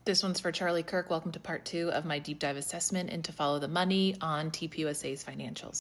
This one's for Charlie Kirk. Welcome to part 2 of my deep dive assessment into Follow the Money on TPUSA's financials.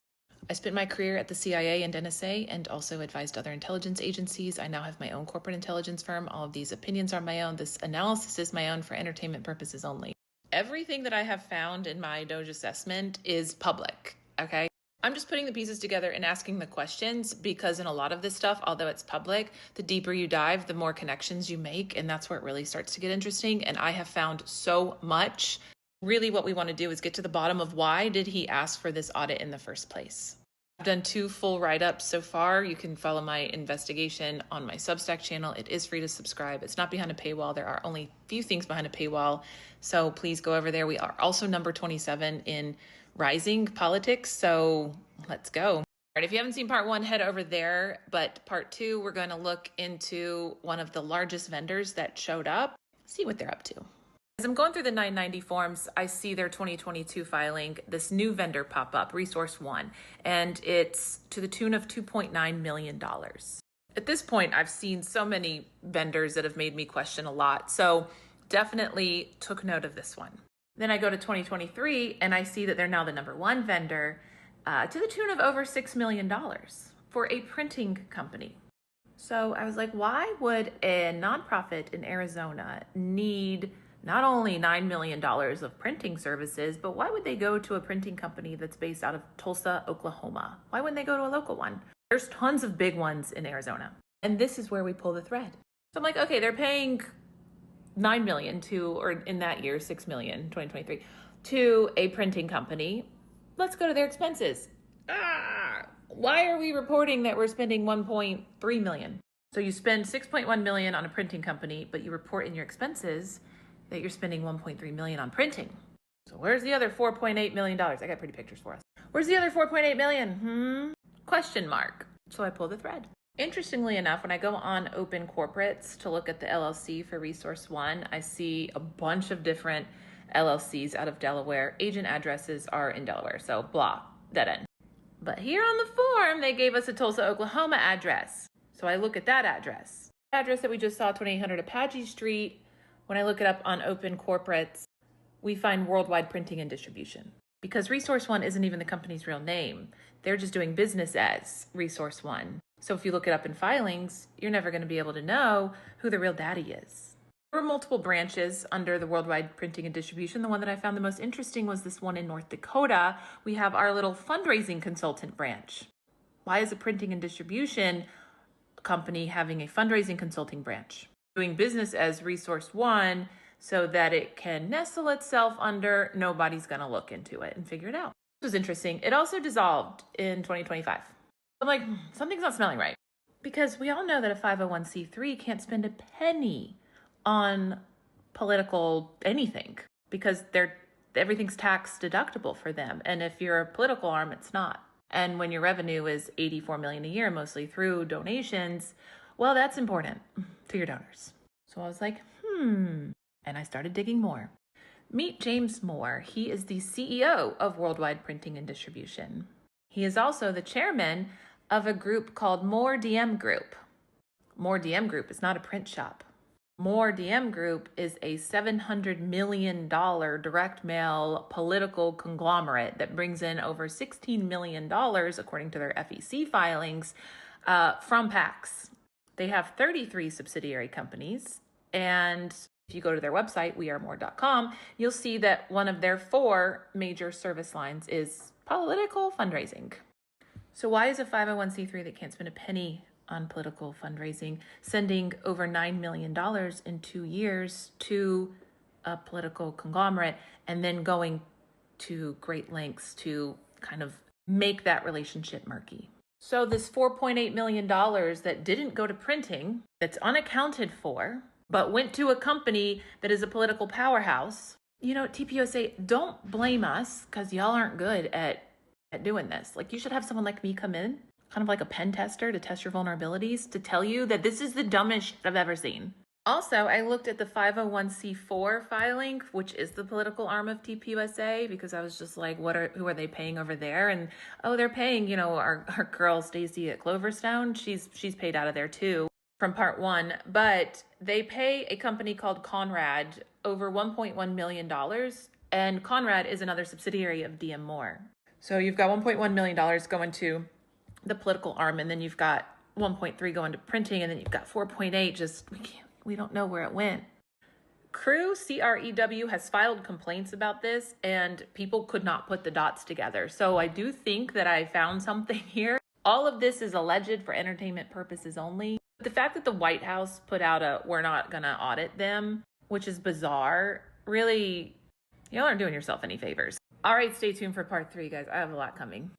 I spent my career at the CIA and NSA and also advised other intelligence agencies. I now have my own corporate intelligence firm. All of these opinions are my own. This analysis is my own for entertainment purposes only. Everything that I have found in my Doge assessment is public, okay? I'm just putting the pieces together and asking the questions because in a lot of this stuff, although it's public, the deeper you dive, the more connections you make, and that's where it really starts to get interesting. And I have found so much. Really what we want to do is get to the bottom of why did he ask for this audit in the first place. I've done 2 full write-ups so far. You can follow my investigation on my Substack channel. It is free to subscribe. It's not behind a paywall. There are only a few things behind a paywall, so please go over there. We are also number 27 in rising politics, so let's go. All right, if you haven't seen part 1, head over there. But part 2, we're going to look into one of the largest vendors that showed up, see what they're up to. As I'm going through the 990 forms, I see their 2022 filing, this new vendor pop up, Resource One, and it's to the tune of $2.9 million. At this point, I've seen so many vendors that have made me question a lot, so definitely took note of this one. Then I go to 2023 and I see that they're now the #1 vendor to the tune of over $6 million for a printing company. So I was like, why would a nonprofit in Arizona need not only $9 million of printing services, but why would they go to a printing company that's based out of Tulsa, Oklahoma? Why wouldn't they go to a local one? There's tons of big ones in Arizona. And this is where we pull the thread. So I'm like, okay, they're paying $9 million to, or in that year, $6 million, 2023, to a printing company. Let's go to their expenses. Why are we reporting that we're spending $1.3 million? So you spend $6.1 million on a printing company, but you report in your expenses that you're spending $1.3 million on printing. So where's the other $4.8 million? I got pretty pictures for us. Where's the other $4.8 million? Question mark. So I pull the thread. Interestingly enough, when I go on Open Corporates to look at the LLC for Resource One, I see a bunch of different LLCs out of Delaware. Agent addresses are in Delaware, so blah, dead end. But here on the form, they gave us a Tulsa, Oklahoma address. So I look at that address. The address that we just saw, 2800 Apache Street. When I look it up on Open Corporates, we find Worldwide Printing and Distribution. Because Resource One isn't even the company's real name. They're just doing business as Resource One. So if you look it up in filings, you're never going to be able to know who the real daddy is. There were multiple branches under the Worldwide Printing and Distribution. The one that I found the most interesting was this one in North Dakota. We have our little fundraising consultant branch. Why is a printing and distribution company having a fundraising consulting branch? Doing business as Resource One so that it can nestle itself under, nobody's going to look into it and figure it out. This was interesting. It also dissolved in 2025. I'm like, something's not smelling right. Because we all know that a 501c3 can't spend a penny on political anything because everything's tax deductible for them. And if you're a political arm, it's not. And when your revenue is $84 million a year, mostly through donations, well, that's important to your donors. So I was like, and I started digging more. Meet James Moore. He is the CEO of Worldwide Printing and Distribution. He is also the chairman of a group called More DM Group. More DM Group is not a print shop. More DM Group is a $700 million direct mail political conglomerate that brings in over $16 million, according to their FEC filings, from PACs. They have 33 subsidiary companies, and if you go to their website, wearemore.com, you'll see that one of their 4 major service lines is political fundraising. So why is a 501c3 that can't spend a penny on political fundraising sending over $9 million in 2 years to a political conglomerate and then going to great lengths to kind of make that relationship murky? So this $4.8 million that didn't go to printing, that's unaccounted for, but went to a company that is a political powerhouse. You know, TPUSA, don't blame us because y'all aren't good at doing this. Like, you should have someone like me come in, kind of like a pen tester to test your vulnerabilities, to tell you that this is the dumbest shit I've ever seen. Also, I looked at the 501c4 filing, which is the political arm of TPUSA, because I was just like, who are they paying over there? And they're paying, our girl Stacy at Cloverstone. She's paid out of there too from part 1, but they pay a company called Conrad over $1.1 million, and Conrad is another subsidiary of DM Moore. So you've got $1.1 million going to the political arm, and then you've got 1.3 going to printing, and then you've got 4.8 we don't know where it went. CREW, C-R-E-W, has filed complaints about this, and people could not put the dots together. So I do think that I found something here. All of this is alleged for entertainment purposes only. The fact that the White House put out a "we're not gonna audit them," which is bizarre, really, y'all aren't doing yourself any favors. All right, stay tuned for part 3, guys. I have a lot coming.